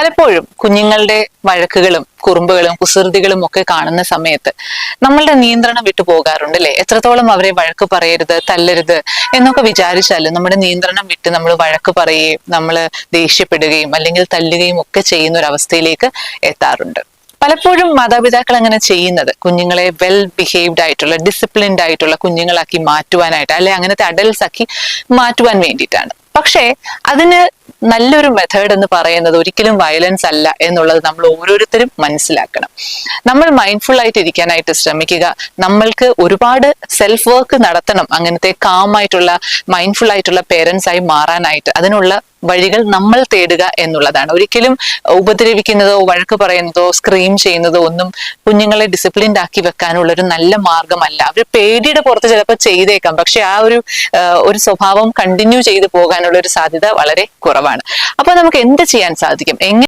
പലപ്പോഴും കുഞ്ഞുങ്ങളുടെ വഴക്കുകളും കുറുമ്പുകളും കുസൃതികളും ഒക്കെ കാണുന്ന സമയത്ത് നമ്മളുടെ നിയന്ത്രണം വിട്ടു പോകാറുണ്ട് അല്ലെ? എത്രത്തോളം അവരെ വഴക്ക് പറയരുത്, തല്ലരുത് എന്നൊക്കെ വിചാരിച്ചാലും നമ്മുടെ നിയന്ത്രണം വിട്ട് നമ്മൾ വഴക്ക് പറയുകയും നമ്മൾ ദേഷ്യപ്പെടുകയും അല്ലെങ്കിൽ തല്ലുകയും ഒക്കെ ചെയ്യുന്ന ഒരു അവസ്ഥയിലേക്ക് എത്താറുണ്ട്. പലപ്പോഴും മാതാപിതാക്കൾ അങ്ങനെ ചെയ്യുന്നത് കുഞ്ഞുങ്ങളെ വെൽ ബിഹേവ്ഡ് ആയിട്ടുള്ള ഡിസിപ്ലിൻഡ് ആയിട്ടുള്ള കുഞ്ഞുങ്ങളാക്കി മാറ്റുവാനായിട്ട്, അല്ലെ അങ്ങനത്തെ അഡൽട്സ് ആക്കി മാറ്റുവാൻ വേണ്ടിയിട്ടാണ്. പക്ഷേ അതിന് നല്ലൊരു മെത്തേഡ് എന്ന് പറയുന്നത് ഒരിക്കലും വയലൻസ് അല്ല എന്നുള്ളത് നമ്മൾ ഓരോരുത്തരും മനസ്സിലാക്കണം. നമ്മൾ മൈൻഡ്ഫുൾ ആയിട്ട് ഇരിക്കാനായിട്ട് ശ്രമിക്കുക. നമ്മൾക്ക് ഒരുപാട് സെൽഫ് വർക്ക് നടത്തണം അങ്ങനത്തെ കാമായിട്ടുള്ള മൈൻഡ്ഫുൾ ആയിട്ടുള്ള പേരൻസ് ആയി മാറാനായിട്ട്. അതിനുള്ള വഴികൾ നമ്മൾ തേടുക എന്നുള്ളതാണ്. ഒരിക്കലും ഉപദ്രവിക്കുന്നതോ വഴക്ക് പറയുന്നതോ സ്ക്രീം ചെയ്യുന്നതോ ഒന്നും കുഞ്ഞുങ്ങളെ ഡിസിപ്ലിൻഡ് ആക്കി വെക്കാനുള്ള ഒരു നല്ല മാർഗമല്ല. അവർ പേടിയുടെ പുറത്ത് ചിലപ്പോൾ ചെയ്തേക്കാം, പക്ഷെ ആ ഒരു സ്വഭാവം കണ്ടിന്യൂ ചെയ്തു പോകാനുള്ള ഒരു സാധ്യത വളരെ കുറവാണ്. അപ്പൊ നമുക്ക് എന്ത് ചെയ്യാൻ സാധിക്കും?